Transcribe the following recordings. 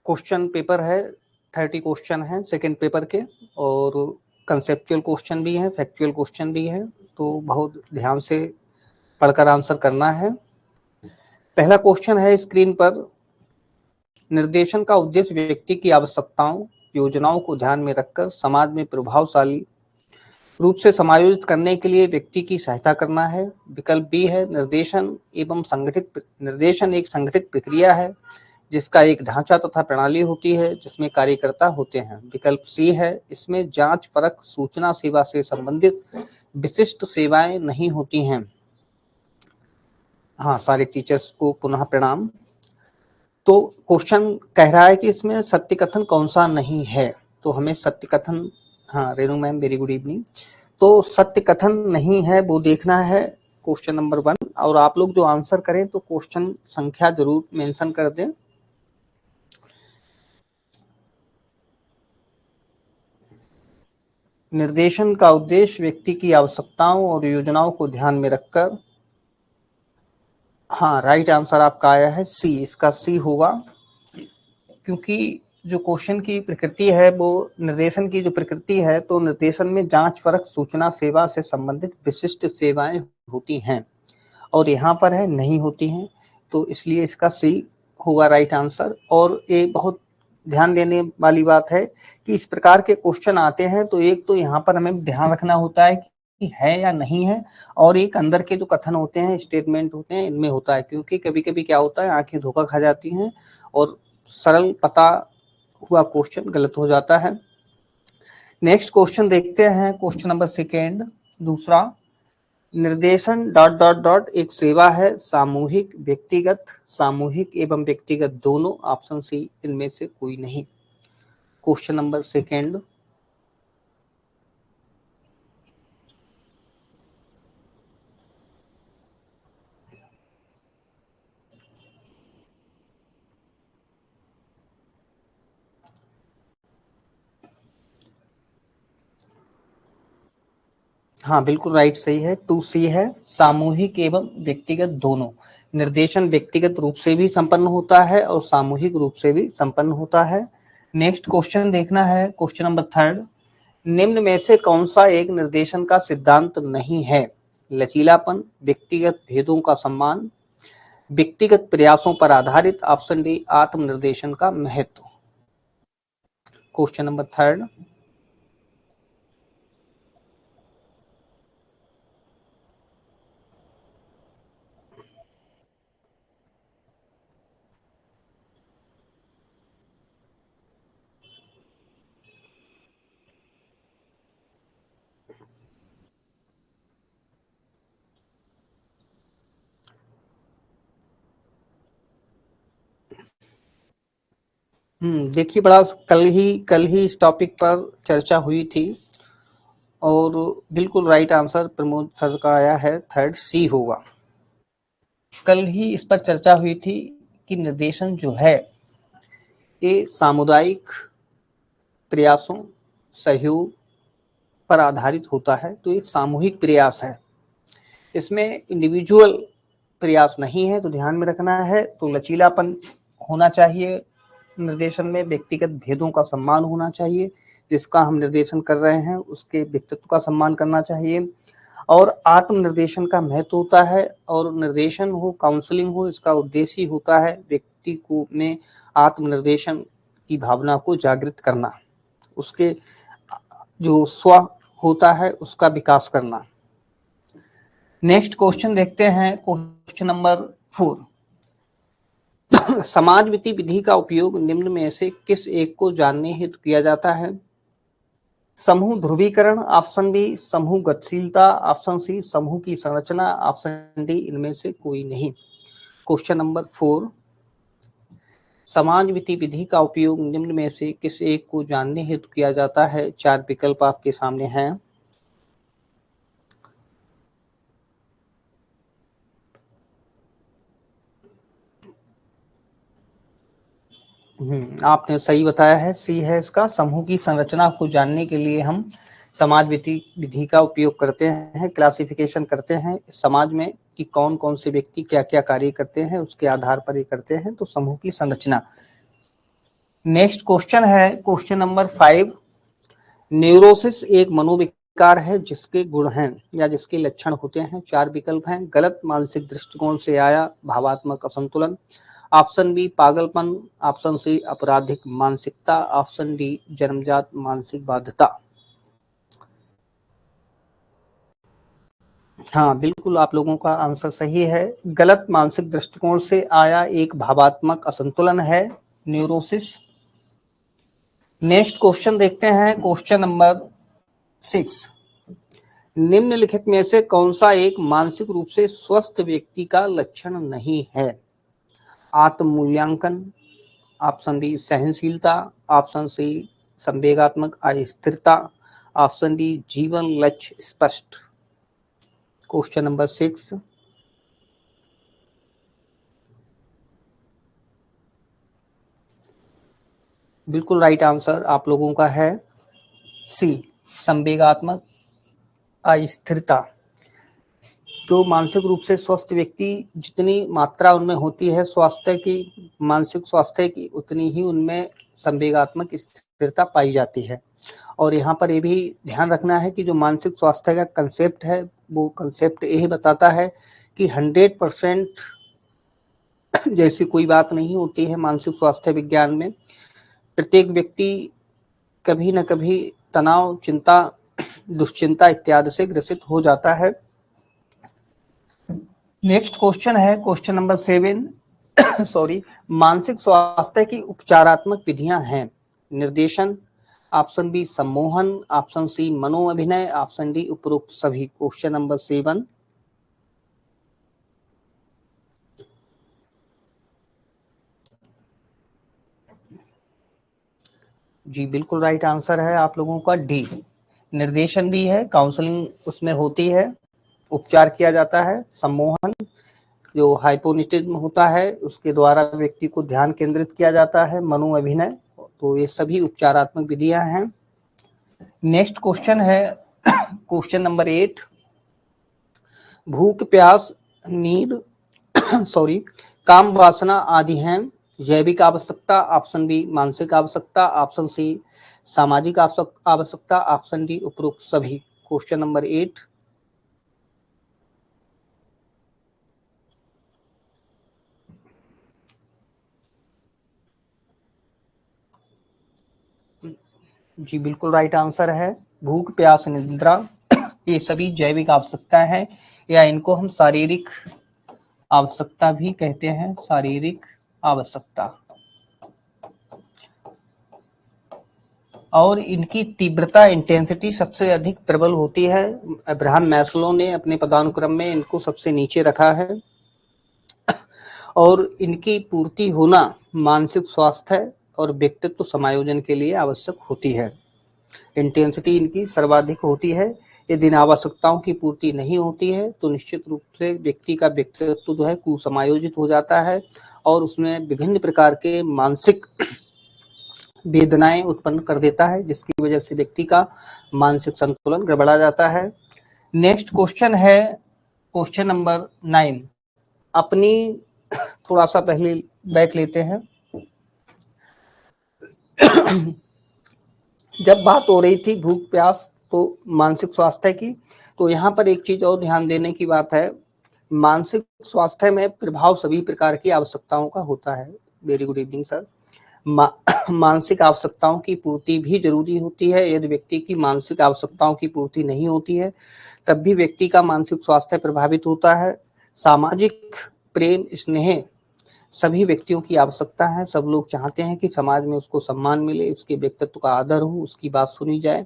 Question paper है, 30 question हैं second paper के, और कंसेप्चुअल क्वेश्चन भी हैं, फैक्चुअल क्वेश्चन भी हैं, तो बहुत ध्यान से पढ़कर आंसर करना है। पहला क्वेश्चन है स्क्रीन पर, निर्देशन का उद्देश्य व्यक्ति की आवश्यकताओं, योजनाओं को ध्यान में रखकर समाज में प्रभावशाली रूप से समायोजित करने के लिए व्यक्ति की सहायता करना है। विकल्प बी है, निर्देशन एक संगठित प्रक्रिया है जिसका एक ढांचा तथा प्रणाली होती है जिसमें कार्यकर्ता होते हैं। विकल्प सी है, इसमें जांच परख सूचना सेवा से संबंधित विशिष्ट सेवाएं नहीं होती हैं। हाँ, सारे टीचर्स को पुनः प्रणाम। तो क्वेश्चन कह रहा है कि इसमें सत्य कथन कौन सा नहीं है, तो हमें सत्य कथन, हाँ Renu ma'am very good evening, तो सत्य कथन नहीं है वो देखना है क्वेश्चन नंबर 1। और आप लोग जो आंसर करें तो क्वेश्चन संख्या जरूर मेंशन कर दें। निर्देशन का उद्देश्य व्यक्ति की आवश्यकताओं और योजनाओं को ध्यान में रखकर, हाँ राइट आंसर आपका आया है सी, इसका सी होगा, क्योंकि जो क्वेश्चन की प्रकृति है वो निर्देशन की जो प्रकृति है, तो निर्देशन में जांच परख सूचना सेवा से संबंधित विशिष्ट सेवाएं होती हैं, और यहाँ पर है नहीं होती हैं, तो इसलिए इसका सी होगा राइट आंसर। और ये बहुत ध्यान देने वाली बात है कि इस प्रकार के क्वेश्चन आते हैं तो एक तो यहाँ पर हमें ध्यान रखना होता है कि है या नहीं है, और एक अंदर के जो कथन होते हैं, स्टेटमेंट होते हैं, इनमें होता है, क्योंकि कभी कभी क्या होता है आंखें धोखा खा जाती हैं और सरल पता हुआ क्वेश्चन गलत हो जाता है। नेक्स्ट क्वेश्चन देखते हैं, क्वेश्चन नंबर सेकेंड, दूसरा, निर्देशन डॉट डॉट डॉट एक सेवा है, सामूहिक एवं व्यक्तिगत दोनों, ऑप्शन सी इनमें से कोई नहीं। क्वेश्चन नंबर सेकेंड, हाँ बिल्कुल राइट सही है, 2C है, सामूहिक एवं व्यक्तिगत दोनों। निर्देशन व्यक्तिगत रूप से भी संपन्न होता है और सामूहिक रूप से भी संपन्न होता है। नेक्स्ट क्वेश्चन देखना है, क्वेश्चन नंबर थर्ड, निम्न में से कौन सा एक निर्देशन का सिद्धांत नहीं है? लचीलापन, व्यक्तिगत भेदों का सम्मान, व्यक्तिगत प्रयासों पर आधारित, ऑप्शन डी आत्मनिर्देशन का महत्व। क्वेश्चन नंबर थर्ड, देखिए बड़ा कल ही इस टॉपिक पर चर्चा हुई थी, और बिल्कुल राइट आंसर प्रमोद सर का आया है, थर्ड सी होगा। कल ही इस पर चर्चा हुई थी कि निर्देशन जो है ये सामुदायिक प्रयासों, सहयोग पर आधारित होता है, तो एक सामूहिक प्रयास है, इसमें इंडिविजुअल प्रयास नहीं है, तो ध्यान में रखना है। तो लचीलापन होना चाहिए निर्देशन में, व्यक्तिगत भेदों का सम्मान होना चाहिए, जिसका हम निर्देशन कर रहे हैं उसके व्यक्तित्व का सम्मान करना चाहिए, और आत्मनिर्देशन का महत्व होता है। और निर्देशन हो, काउंसलिंग हो, इसका उद्देश्य ही होता है व्यक्ति को में आत्मनिर्देशन की भावना को जागृत करना, उसके जो स्व होता है उसका विकास करना। नेक्स्ट क्वेश्चन देखते हैं, क्वेश्चन नंबर 4, समाजविति विधि का उपयोग निम्न में से किस एक को जानने हेतु किया जाता है? समूह ध्रुवीकरण, ऑप्शन बी समूह गतिशीलता, ऑप्शन सी समूह की संरचना, ऑप्शन डी इनमें से कोई नहीं। क्वेश्चन नंबर 4, समाजविति विधि का उपयोग निम्न में से किस एक को जानने हेतु किया जाता है? 4 विकल्प आपके सामने हैं। आपने सही बताया है, सी है इसका, समूह की संरचना को जानने के लिए हम समाज विधि का उपयोग करते हैं, क्लासिफिकेशन करते हैं समाज में कि कौन कौन से व्यक्ति क्या क्या कार्य करते हैं, उसके आधार पर ये करते हैं, तो समूह की संरचना। नेक्स्ट क्वेश्चन है क्वेश्चन नंबर 5। न्यूरोसिस एक मनोविकार है जिसके गुण हैं या जिसके लक्षण होते हैं। 4 विकल्प हैं। गलत मानसिक दृष्टिकोण से आया भावात्मक असंतुलन, ऑप्शन बी पागलपन, ऑप्शन सी आपराधिक मानसिकता, ऑप्शन डी जन्मजात मानसिक बाध्यता। हाँ, बिल्कुल आप लोगों का आंसर सही है। गलत मानसिक दृष्टिकोण से आया एक भावात्मक असंतुलन है न्यूरोसिस। नेक्स्ट क्वेश्चन देखते हैं क्वेश्चन नंबर 6। निम्नलिखित में से कौन सा एक मानसिक रूप से स्वस्थ व्यक्ति का लक्षण नहीं है? आत्म मूल्यांकन, ऑप्शन बी सहनशीलता, ऑप्शन सी संवेगात्मक अस्थिरता, ऑप्शन डी जीवन लक्ष्य स्पष्ट। Question number 6। बिल्कुल राइट आंसर आप लोगों का है सी संवेगात्मक अस्थिरता। जो मानसिक रूप से स्वस्थ व्यक्ति जितनी मात्रा उनमें होती है स्वास्थ्य की, मानसिक स्वास्थ्य की, उतनी ही उनमें संवेगात्मक स्थिरता पाई जाती है। और यहाँ पर ये भी ध्यान रखना है कि जो मानसिक स्वास्थ्य का कंसेप्ट है वो कंसेप्ट यही बताता है कि 100% जैसी कोई बात नहीं होती है मानसिक स्वास्थ्य विज्ञान में। प्रत्येक व्यक्ति कभी न कभी तनाव, चिंता, दुश्चिंता इत्यादि से ग्रसित हो जाता है। नेक्स्ट क्वेश्चन है क्वेश्चन नंबर 7। सॉरी, मानसिक स्वास्थ्य की उपचारात्मक विधियां हैं। निर्देशन, ऑप्शन बी सम्मोहन, ऑप्शन सी मनोअभिनय, ऑप्शन डी उपरोक्त सभी। Question number 7। जी बिल्कुल राइट आंसर है आप लोगों का डी। निर्देशन भी है, काउंसलिंग उसमें होती है, उपचार किया जाता है। सम्मोहन जो हाइपोनिटिज्म होता है उसके द्वारा व्यक्ति को ध्यान केंद्रित किया जाता है। मनोअभिनय, तो ये सभी उपचारात्मक विधियां हैं। नेक्स्ट क्वेश्चन है क्वेश्चन नंबर 8। भूख, प्यास, नींद सॉरी काम वासना आदि हैं। जैविक आवश्यकता, ऑप्शन बी मानसिक आवश्यकता, ऑप्शन सी सामाजिक आवश्यकता, ऑप्शन डी उपरोक्त सभी। Question number 8। जी बिल्कुल राइट आंसर है। भूख, प्यास, निद्रा ये सभी जैविक आवश्यकता है या इनको हम शारीरिक आवश्यकता भी कहते हैं। शारीरिक आवश्यकता, और इनकी तीव्रता इंटेंसिटी सबसे अधिक प्रबल होती है। अब्राहम मैस्लो ने अपने पदानुक्रम में इनको सबसे नीचे रखा है। और इनकी पूर्ति होना मानसिक स्वास्थ्य और व्यक्तित्व समायोजन के लिए आवश्यक होती है। इंटेंसिटी इनकी सर्वाधिक होती है। यदि इन आवश्यकताओं की पूर्ति नहीं होती है तो निश्चित रूप से व्यक्ति का व्यक्तित्व जो है कुसमायोजित हो जाता है और उसमें विभिन्न प्रकार के मानसिक वेदनाएं उत्पन्न कर देता है, जिसकी वजह से व्यक्ति का मानसिक संतुलन गड़बड़ा जाता है। नेक्स्ट क्वेश्चन है क्वेश्चन नंबर 9। अपनी थोड़ा सा पहले बैक लेते हैं। जब बात हो रही थी भूख, प्यास तो मानसिक स्वास्थ्य की, तो यहाँ पर एक चीज और ध्यान देने की बात है। मानसिक स्वास्थ्य में प्रभाव सभी प्रकार की आवश्यकताओं का होता है। Very good evening sir. मानसिक आवश्यकताओं की पूर्ति भी जरूरी होती है। यदि व्यक्ति की मानसिक आवश्यकताओं की पूर्ति नहीं होती है तब भी व्यक्ति का मानसिक स्वास्थ्य प्रभावित होता है। सामाजिक प्रेम, स्नेह सभी व्यक्तियों की आवश्यकता है। सब लोग चाहते हैं कि समाज में उसको सम्मान मिले, उसके व्यक्तित्व का आदर हो, उसकी बात सुनी जाए।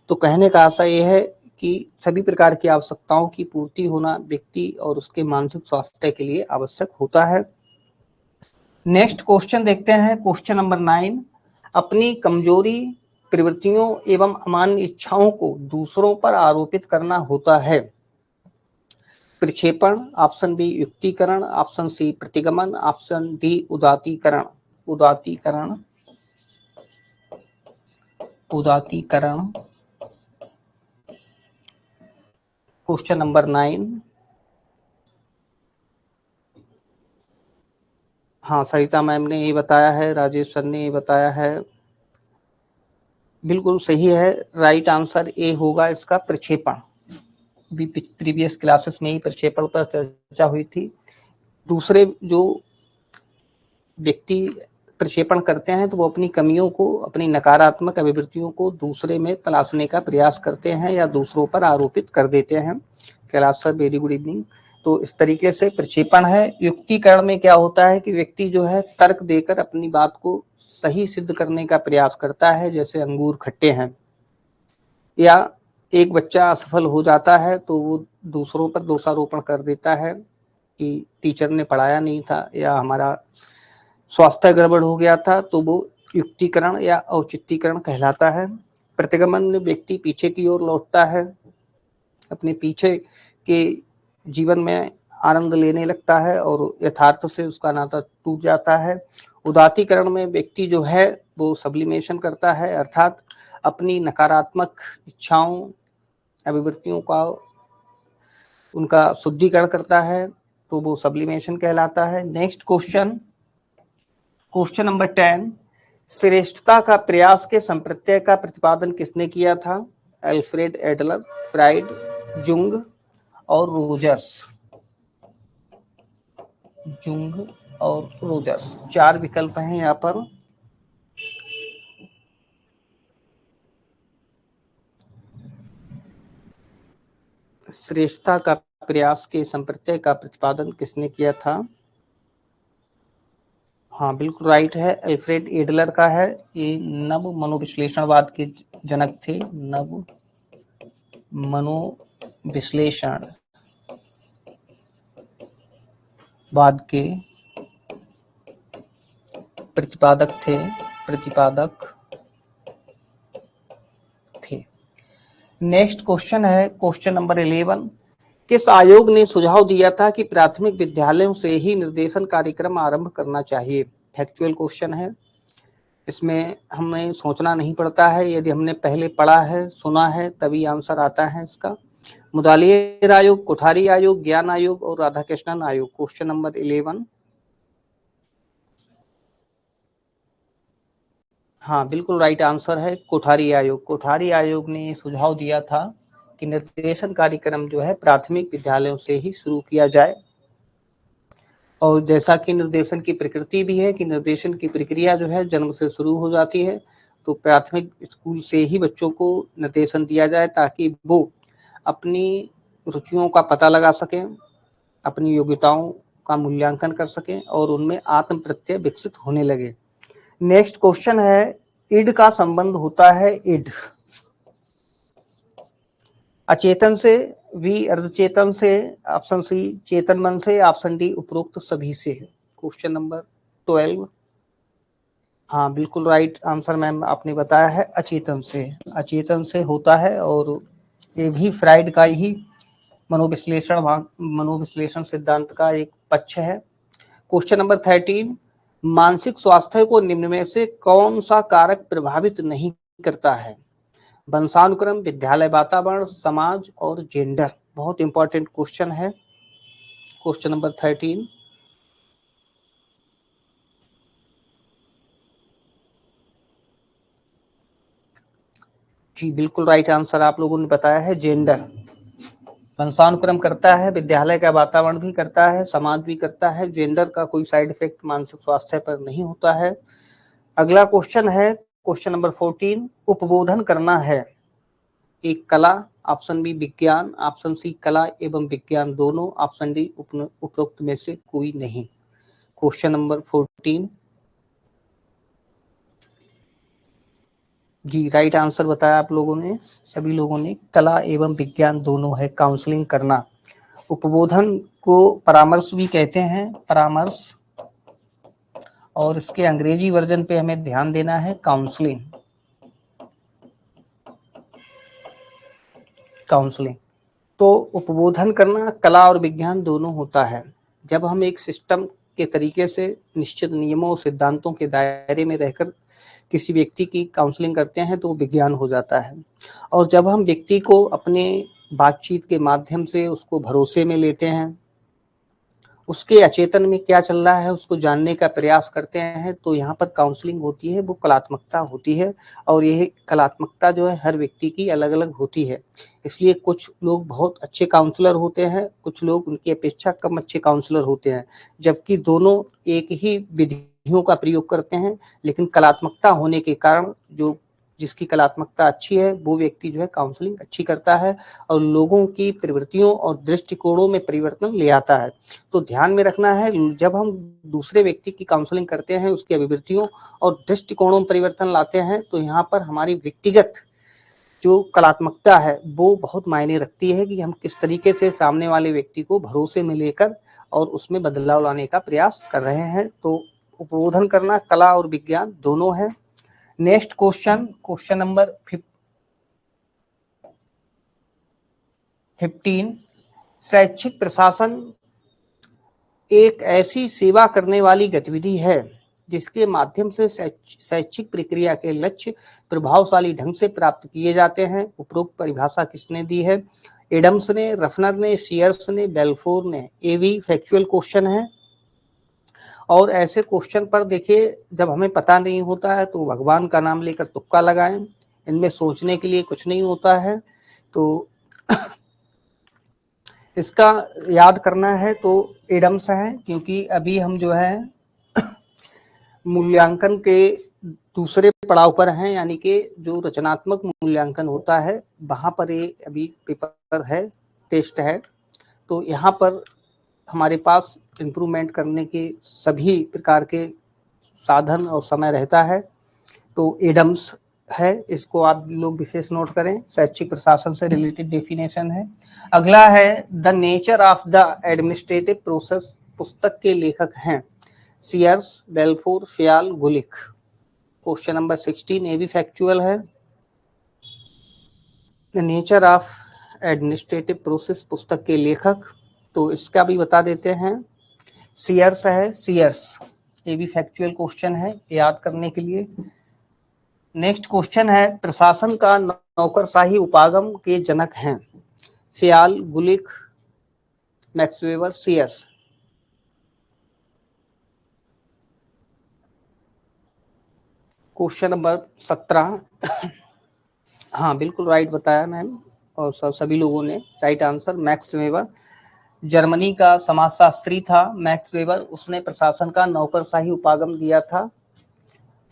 तो कहने का आशा यह है कि सभी प्रकार की आवश्यकताओं की पूर्ति होना व्यक्ति और उसके मानसिक स्वास्थ्य के लिए आवश्यक होता है। नेक्स्ट क्वेश्चन देखते हैं क्वेश्चन नंबर 9। अपनी कमजोरी, प्रवृत्तियों एवं अमान्य इच्छाओं को दूसरों पर आरोपित करना होता है। प्रक्षेपण, ऑप्शन बी युक्तिकरण, ऑप्शन सी प्रतिगमन, ऑप्शन डी उदातीकरण। उदातीकरण, उदातीकरण। Question number 9। हाँ, सरिता मैम ने ये बताया है, राजेश सर ने ये बताया है, बिल्कुल सही है। राइट आंसर ए होगा इसका प्रक्षेपण। भी प्रीवियस क्लासेस में ही प्रक्षेपण पर चर्चा हुई थी। दूसरे जो व्यक्ति प्रक्षेपण करते हैं तो वो अपनी कमियों को, अपनी नकारात्मक अभिवृत्तियों को दूसरे में तलाशने का प्रयास करते हैं या दूसरों पर आरोपित कर देते हैं। Kailash sir, very good evening. तो इस तरीके से प्रक्षेपण है। युक्तिकरण में क्या होता है कि व्यक्ति जो है तर्क देकर अपनी बात को सही सिद्ध करने का प्रयास करता है, जैसे अंगूर खट्टे हैं, या एक बच्चा असफल हो जाता है तो वो दूसरों पर दोषारोपण कर देता है कि टीचर ने पढ़ाया नहीं था या हमारा स्वास्थ्य गड़बड़ हो गया था, तो वो युक्तिकरण या औचित्यकरण कहलाता है। प्रतिगमन में व्यक्ति पीछे की ओर लौटता है, अपने पीछे के जीवन में आनंद लेने लगता है और यथार्थ से उसका नाता टूट जाता है। उदात्तीकरण में व्यक्ति जो है वो सब्लिमेशन करता है, अर्थात अपनी नकारात्मक इच्छाओं, अभिवृत्तियों का उनका शुद्धिकरण करता है, तो वो सब्लिमेशन कहलाता है। नेक्स्ट क्वेश्चन, क्वेश्चन नंबर 10, श्रेष्ठता का प्रयास के संप्रत्यय का प्रतिपादन किसने किया था? अल्फ्रेड एडलर, फ्राइड, जुंग और रोजर्स। जुंग और रोजर्स, 4 विकल्प हैं यहाँ पर। श्रेष्ठता का प्रयास के संप्रत्यय का प्रतिपादन किसने किया था? हाँ, बिल्कुल राइट है, अल्फ्रेड एडलर का है। ये नव मनोविश्लेषणवाद के जनक थे। नव मनोविश्लेषणवाद के प्रतिपादक थे। नेक्स्ट क्वेश्चन है क्वेश्चन नंबर 11, किस आयोग ने सुझाव दिया था कि प्राथमिक विद्यालयों से ही निर्देशन कार्यक्रम आरंभ करना चाहिए? फैक्चुअल क्वेश्चन है, इसमें हमें सोचना नहीं पड़ता है, यदि हमने पहले पढ़ा है, सुना है, तभी आंसर आता है इसका। मुदालियर आयोग, कोठारी आयोग, ज्ञान आयोग और राधाकृष्णन आयोग। Question number 11। हाँ, बिल्कुल राइट आंसर है कोठारी आयोग। कोठारी आयोग ने सुझाव दिया था कि निर्देशन कार्यक्रम जो है प्राथमिक विद्यालयों से ही शुरू किया जाए, और जैसा कि निर्देशन की प्रकृति भी है कि निर्देशन की प्रक्रिया जो है जन्म से शुरू हो जाती है, तो प्राथमिक स्कूल से ही बच्चों को निर्देशन दिया जाए ताकि वो अपनी रुचियों का पता लगा सकें, अपनी योग्यताओं का मूल्यांकन कर सकें और उनमें आत्म प्रत्यय विकसित होने लगे। नेक्स्ट क्वेश्चन है, इड का संबंध होता है इड अचेतन से, वी अर्धचेतन से, ऑप्शन सी चेतन मन से, ऑप्शन डी उपरोक्त सभी से। Question number 12। हाँ, बिल्कुल राइट आंसर मैम आपने बताया है, अचेतन से। अचेतन से होता है, और ये भी फ्राइड का ही मनोविश्लेषण सिद्धांत का एक पक्ष है। क्वेश्चन नंबर 13, मानसिक स्वास्थ्य को निम्न में से कौन सा कारक प्रभावित नहीं करता है? वंशानुक्रम, विद्यालय वातावरण, समाज और जेंडर। बहुत इंपॉर्टेंट क्वेश्चन है क्वेश्चन नंबर 13। जी, बिल्कुल राइट आंसर आप लोगों ने बताया है, जेंडर। वंशानुक्रम करता है, विद्यालय का वातावरण भी करता है, समाज भी करता है, जेंडर का कोई साइड इफेक्ट मानसिक स्वास्थ्य पर नहीं होता है। अगला क्वेश्चन है क्वेश्चन नंबर 14, उपबोधन करना है एक कला, ऑप्शन बी विज्ञान, ऑप्शन सी कला एवं विज्ञान दोनों, ऑप्शन डी उपरोक्त में से कोई नहीं। Question number 14। जी, राइट आंसर बताया आप लोगों ने, सभी लोगों ने, कला एवं विज्ञान दोनों है, काउंसलिंग करना। उपबोधन को परामर्श भी कहते हैं, परामर्श, और इसके अंग्रेजी वर्जन पे हमें ध्यान देना है, काउंसलिंग। काउंसलिंग तो उपबोधन करना कला और विज्ञान दोनों होता है। जब हम एक सिस्टम के तरीके से निश्चित नियमों और सिद्धांतों के दायरे में रहकर किसी व्यक्ति की काउंसलिंग करते हैं तो वो विज्ञान हो जाता है। और जब हम व्यक्ति को अपने बातचीत के माध्यम से उसको भरोसे में लेते हैं उसके अचेतन में क्या चल रहा है उसको जानने का प्रयास करते हैं। तो यहाँ पर काउंसलिंग होती है वो कलात्मकता होती है, और यह कलात्मकता जो है हर व्यक्ति की अलग अलग होती है। इसलिए कुछ लोग बहुत अच्छे काउंसलर होते हैं, कुछ लोग उनकी अपेक्षा कम अच्छे काउंसलर होते हैं, जबकि दोनों एक ही विधियों का प्रयोग करते हैं, लेकिन कलात्मकता होने के कारण जो जिसकी कलात्मकता अच्छी है वो व्यक्ति जो है काउंसलिंग अच्छी करता है और लोगों की प्रवृत्तियों और दृष्टिकोणों में परिवर्तन ले आता है। तो ध्यान में रखना है, जब हम दूसरे व्यक्ति की काउंसलिंग करते हैं उसकी अभिवृत्तियों और दृष्टिकोणों में परिवर्तन लाते हैं, तो यहाँ पर हमारी व्यक्तिगत जो कलात्मकता है वो बहुत मायने रखती है कि हम किस तरीके से सामने वाले व्यक्ति को भरोसे में लेकर और उसमें बदलाव लाने का प्रयास कर रहे हैं। तो उद्बोधन करना कला और विज्ञान दोनों है। नेक्स्ट क्वेश्चन नंबर 15, शैक्षिक प्रशासन एक ऐसी सेवा करने वाली गतिविधि है जिसके माध्यम से शैक्षिक प्रक्रिया के लक्ष्य प्रभावशाली ढंग से प्राप्त किए जाते हैं। उपरोक्त परिभाषा किसने दी है? एडम्स ने, रफनर ने, सीयर्स ने, बेल्फोर ने। ये भी फैक्चुअल क्वेश्चन है, और ऐसे क्वेश्चन पर देखिए जब हमें पता नहीं होता है तो भगवान का नाम लेकर तुक्का लगाएं, इनमें सोचने के लिए कुछ नहीं होता है। तो इसका याद करना है तो एडम्स है, क्योंकि अभी हम जो है मूल्यांकन के दूसरे पड़ाव पर हैं, यानी कि जो रचनात्मक मूल्यांकन होता है वहाँ पर ये अभी पेपर है, टेस्ट है। तो यहाँ पर हमारे पास इम्प्रूवमेंट करने के सभी प्रकार के साधन और समय रहता है। तो एडम्स है, इसको आप लोग विशेष नोट करें, शैक्षिक प्रशासन से रिलेटेड डेफिनेशन है। अगला है the nature of the administrative process, पुस्तक के लेखक हैं सीयर्स, बेल्फोर, फ्याल, गुलिक। क्वेश्चन नंबर 16 ये भी फैक्चुअल है। The nature of administrative process, पुस्तक के लेखक, तो इसका भी बता देते हैं, सीयर्स है, सीयर्स। ये भी फैक्चुअल क्वेश्चन है याद करने के लिए। नेक्स्ट क्वेश्चन है प्रशासन का नौकरशाही उपागम के जनक हैं Fayol, Gulick, Max Weber, Sears. Question number 17, हाँ बिल्कुल राइट बताया मैम और सभी लोगों ने right answer, max weber. Germany का समाजशास्त्री था मैक्स वेबर, उसने प्रशासन का नौकरशाही उपागम दिया था।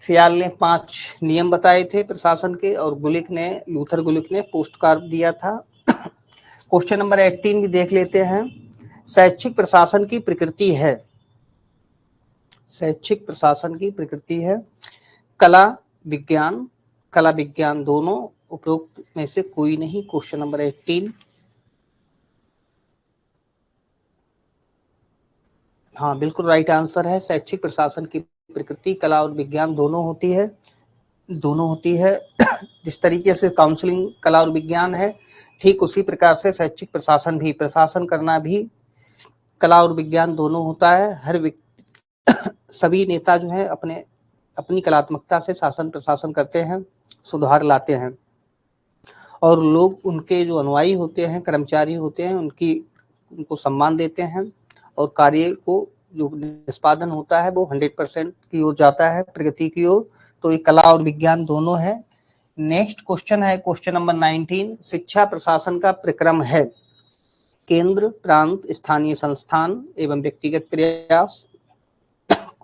फ्याल ने 5 नियम बताए थे प्रशासन के, और गुलिक ने, लूथर गुलिक ने पोस्ट कार्ड दिया था। क्वेश्चन नंबर 18 भी देख लेते हैं। शैक्षिक प्रशासन की प्रकृति है, शैक्षिक प्रशासन की प्रकृति है कला विज्ञान, कला विज्ञान दोनों, उपरोक्त में से कोई नहीं। क्वेश्चन नंबर 18, हाँ बिल्कुल राइट आंसर है, शैक्षिक प्रशासन की प्रकृति कला और विज्ञान दोनों होती है, दोनों होती है। जिस तरीके से काउंसलिंग कला और विज्ञान है, ठीक उसी प्रकार से शैक्षिक प्रशासन भी, प्रशासन करना भी कला और विज्ञान दोनों होता है। हर सभी नेता जो है अपनी कलात्मकता से शासन प्रशासन करते हैं, सुधार लाते हैं, और लोग उनके जो अनुयायी होते हैं, कर्मचारी होते हैं, उनको सम्मान देते हैं, और कार्य को जो निष्पादन होता है वो 100% की ओर जाता है, प्रगति की ओर। तो ये कला और विज्ञान दोनों है। नेक्स्ट क्वेश्चन है क्वेश्चन नंबर 19, शिक्षा प्रशासन का प्रक्रम है केंद्र, प्रांत, स्थानीय संस्थान एवं व्यक्तिगत प्रयास।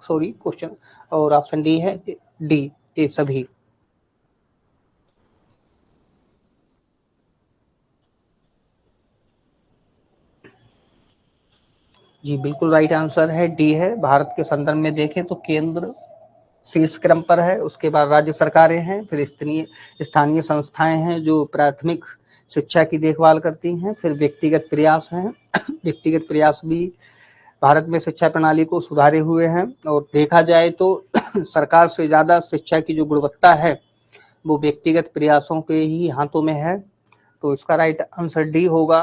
सॉरी क्वेश्चन, और ऑप्शन डी है, डी, ये सभी। जी बिल्कुल राइट आंसर है, डी है। भारत के संदर्भ में देखें तो केंद्र शीर्ष क्रम पर है, उसके बाद राज्य सरकारें हैं, फिर स्थानीय संस्थाएं हैं जो प्राथमिक शिक्षा की देखभाल करती हैं, फिर व्यक्तिगत प्रयास हैं। व्यक्तिगत प्रयास भी भारत में शिक्षा प्रणाली को सुधारे हुए हैं, और देखा जाए तो सरकार से ज़्यादा शिक्षा की जो गुणवत्ता है वो व्यक्तिगत प्रयासों के ही हाथों में है। तो इसका राइट आंसर डी होगा।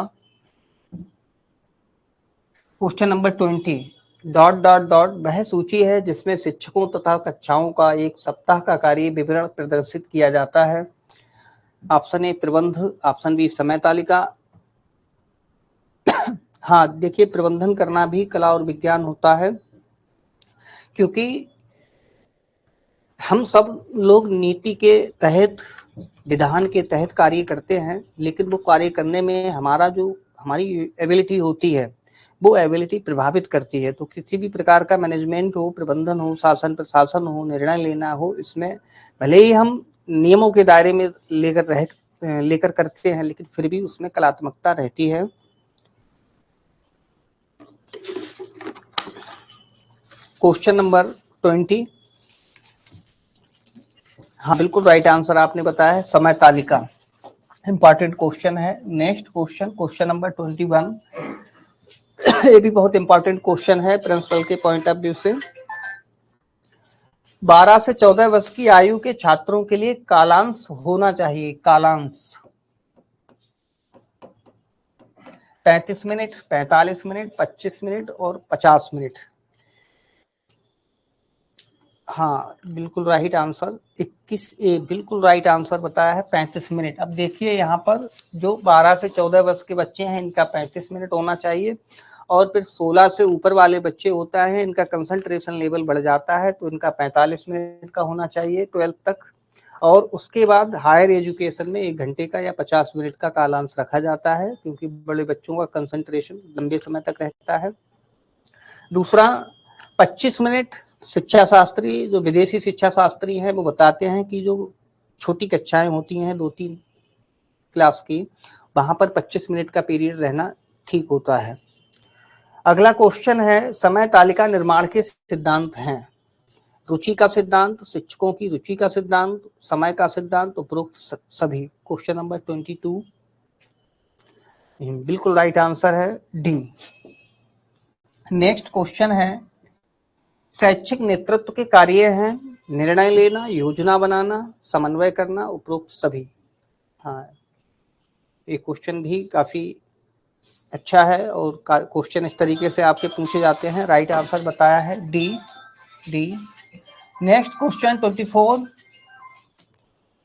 Question number 20, dot dot dot वह सूची है जिसमें शिक्षकों तथा कक्षाओं का एक सप्ताह का कार्य विवरण प्रदर्शित किया जाता है। ऑप्शन ए प्रबंध, ऑप्शन बी समय तालिका, हाँ, देखिए प्रबंधन करना भी कला और विज्ञान होता है, क्योंकि हम सब लोग नीति के तहत, विधान के तहत कार्य करते हैं, लेकिन वो कार्य करने में हमारी एबिलिटी होती है, वो एबिलिटी प्रभावित करती है। तो किसी भी प्रकार का मैनेजमेंट हो, प्रबंधन हो, शासन प्रशासन हो, निर्णय लेना हो, इसमें भले ही हम नियमों के दायरे में लेकर करते हैं, लेकिन फिर भी उसमें कलात्मकता रहती है। Question number 20। हाँ, बिल्कुल राइट आंसर आपने बताया है, समय तालिका। इंपॉर्टेंट क्वेश्चन है। Next question number 21। ये भी बहुत इंपॉर्टेंट क्वेश्चन है प्रिंसिपल के पॉइंट ऑफ व्यू से। 12 से 14 वर्ष की आयु के छात्रों के लिए कालांश होना चाहिए। कालांश 35 मिनट, 45 मिनट, 25 मिनट और 50 मिनट। हाँ, बिल्कुल राइट आंसर 21A बिल्कुल राइट आंसर बताया है, 35 मिनट। अब देखिए यहाँ पर जो 12 से 14 वर्ष के बच्चे हैं, इनका 35 मिनट होना चाहिए, और फिर 16 से ऊपर वाले बच्चे होता है, इनका कंसंट्रेशन लेवल बढ़ जाता है, तो इनका 45 मिनट का होना चाहिए 12th तक। और उसके बाद हायर एजुकेशन में 1 घंटे का या 50 मिनट का कालांश रखा जाता है, क्योंकि बड़े बच्चों का कंसंट्रेशन लंबे समय तक रहता है। दूसरा, 25 मिनट शिक्षा शास्त्री, जो विदेशी शिक्षा शास्त्री हैं, वो बताते हैं कि जो छोटी कक्षाएं होती हैं 2-3 क्लास की, वहां पर 25 मिनट का पीरियड रहना ठीक होता है। अगला क्वेश्चन है, समय तालिका निर्माण के सिद्धांत हैं। रुचि का सिद्धांत, शिक्षकों की रुचि का सिद्धांत, समय का सिद्धांत, उपरोक्त सभी। Question number 22। बिल्कुल राइट आंसर है डी। नेक्स्ट क्वेश्चन है, शैक्षिक नेतृत्व के कार्य हैं निर्णय लेना, योजना बनाना, समन्वय करना, उपरोक्त सभी। हाँ, ये क्वेश्चन भी काफी अच्छा है, और क्वेश्चन इस तरीके से आपके पूछे जाते हैं। राइट आंसर बताया है डी। Next question 24।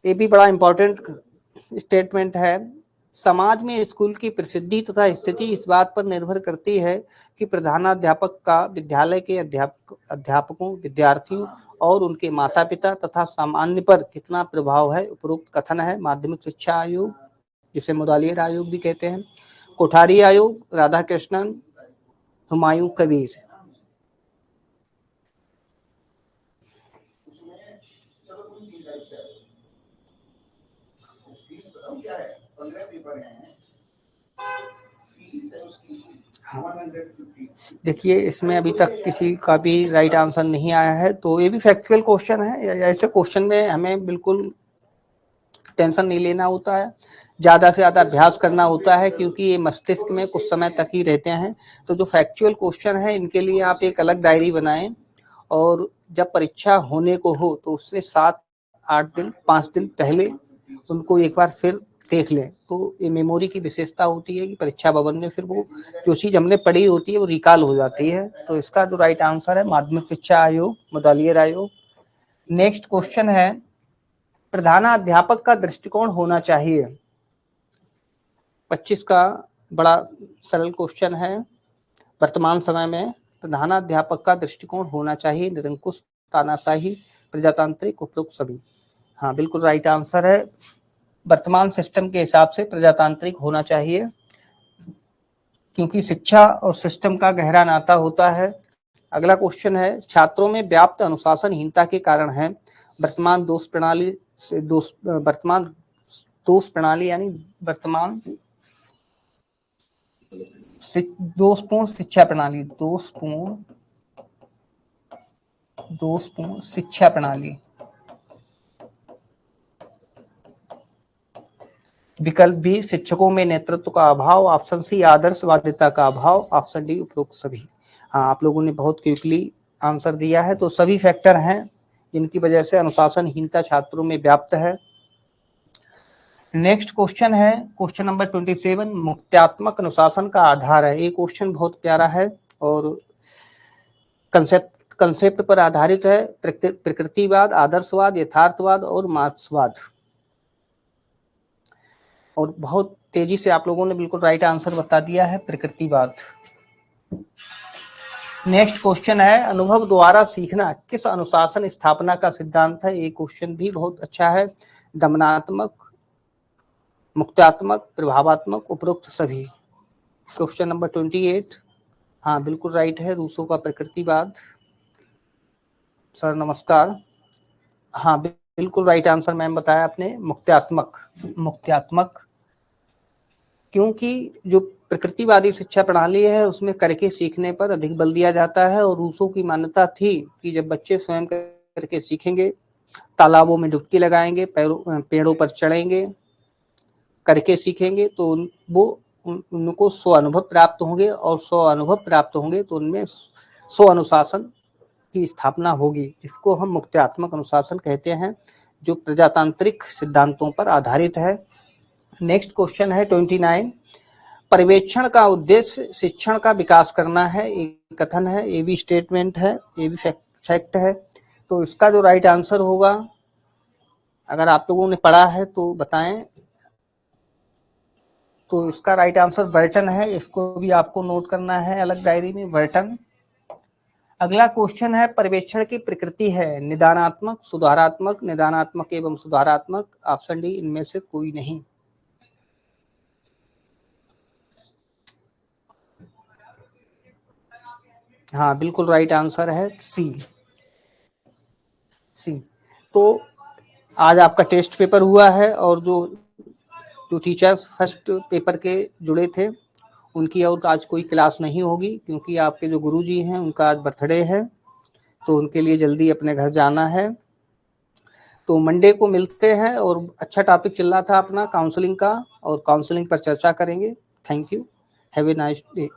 ये भी बड़ा इंपॉर्टेंट स्टेटमेंट है। समाज में स्कूल की प्रसिद्धि तथा स्थिति इस बात पर निर्भर करती है कि प्रधानाध्यापक का विद्यालय के अध्यापकों, विद्यार्थियों और उनके माता पिता तथा सामान्य पर कितना प्रभाव है। उपरोक्त कथन है माध्यमिक शिक्षा आयोग, जिसे मुदालियर आयोग भी कहते हैं, कोठारी आयोग, राधा कृष्णन, हुमायूं कबीर। हाँ, देखिए इसमें अभी तक किसी का भी राइट आंसर नहीं आया है, तो ये भी फैक्चुअल क्वेश्चन है। ऐसे क्वेश्चन में हमें बिल्कुल टेंशन नहीं लेना होता है, ज़्यादा से ज़्यादा अभ्यास करना होता है, क्योंकि ये मस्तिष्क में कुछ समय तक ही रहते हैं। तो जो फैक्चुअल क्वेश्चन है, इनके लिए आप एक अलग डायरी बनाएं, और जब परीक्षा होने को हो तो उससे 7-8 दिन, 5 दिन पहले उनको एक बार फिर देख लें। तो ये मेमोरी की विशेषता होती है कि परीक्षा भवन में फिर वो जो चीज़ हमने पढ़ी होती है वो रिकॉल हो जाती है। तो इसका जो राइट आंसर है माध्यमिक शिक्षा आयोग, मुदालियर आयोग। नेक्स्ट क्वेश्चन है, प्रधानाध्यापक का दृष्टिकोण होना चाहिए। 25 का बड़ा सरल क्वेश्चन है। वर्तमान समय में प्रधानाध्यापक का दृष्टिकोण होना चाहिए निरंकुश, तानाशाही, प्रजातांत्रिक, उपरोक्त सभी। हाँ, बिल्कुल राइट आंसर है, वर्तमान सिस्टम के हिसाब से प्रजातांत्रिक होना चाहिए, क्योंकि शिक्षा और सिस्टम का गहरा नाता होता है। अगला क्वेश्चन है, छात्रों में व्याप्त अनुशासनहीनता के कारण है वर्तमान दोष प्रणाली यानी वर्तमान दोषपूर्ण शिक्षा प्रणाली, दोषपूर्ण शिक्षा प्रणाली। विकल्प बी, शिक्षकों में नेतृत्व का अभाव। ऑप्शन सी, आदर्शवादिता का अभाव। ऑप्शन डी, उपरोक्त सभी। हाँ, आप लोगों ने बहुत क्विकली आंसर दिया है। तो सभी फैक्टर हैं जिनकी वजह से अनुशासनहीनता छात्रों में व्याप्त है। नेक्स्ट क्वेश्चन है, क्वेश्चन नंबर 27, मुक्त्यात्मक अनुशासन का आधार है। ये क्वेश्चन बहुत प्यारा है और कंसेप्ट पर आधारित है। प्रकृतिवाद, आदर्शवाद, यथार्थवाद और मार्क्सवाद। और बहुत तेजी से आप लोगों ने बिल्कुल राइट आंसर बता दिया है, प्रकृतिवाद। नेक्स्ट क्वेश्चन है, अनुभव द्वारा सीखना किस अनुशासन स्थापना का सिद्धांत है? ये क्वेश्चन भी बहुत अच्छा है। दमनात्मक, मुक्त्यात्मक, प्रभावात्मक, उपरोक्त सभी। क्वेश्चन नंबर 28, हाँ बिल्कुल राइट है, रूसो का प्रकृतिवाद। सर नमस्कार। हाँ बिल्कुल राइट आंसर मैम बताया आपने, मुक्त्यात्मक। मुक्त्यात्मक क्योंकि जो प्रकृतिवादी शिक्षा प्रणाली है उसमें करके सीखने पर अधिक बल दिया जाता है, और रूसो की मान्यता थी कि जब बच्चे स्वयं करके सीखेंगे, तालाबों में डुबकी लगाएंगे, पेड़ों पर चढ़ेंगे, करके सीखेंगे, तो वो उनको स्व अनुभव प्राप्त होंगे, और स्व अनुभव प्राप्त होंगे तो उनमें स्व अनुशासन की स्थापना होगी, जिसको हम मुक्त्यात्मक अनुशासन कहते हैं, जो प्रजातांत्रिक सिद्धांतों पर आधारित है। नेक्स्ट क्वेश्चन है 29, पर्यवेक्षण का उद्देश्य शिक्षण का विकास करना है, एक कथन है, ये भी स्टेटमेंट है, ये भी फैक्ट है। तो इसका जो राइट आंसर होगा, अगर आप लोगों ने पढ़ा है तो बताएं। तो इसका राइट आंसर बर्टन है, इसको भी आपको नोट करना है अलग डायरी में, बर्टन। अगला क्वेश्चन है, पर्यवेक्षण की प्रकृति है निदानात्मक, सुधारात्मक, निदानात्मक एवं सुधारात्मक। ऑप्शन डी इनमें से कोई नहीं। हाँ बिल्कुल राइट आंसर है सी। सी। तो आज आपका टेस्ट पेपर हुआ है, और जो टीचर्स फर्स्ट पेपर के जुड़े थे उनकी और आज कोई क्लास नहीं होगी, क्योंकि आपके जो गुरुजी हैं उनका आज बर्थडे है, तो उनके लिए जल्दी अपने घर जाना है। तो मंडे को मिलते हैं, और अच्छा टॉपिक चल रहा था अपना काउंसलिंग का, और काउंसलिंग पर चर्चा करेंगे। Thank you, have a nice day.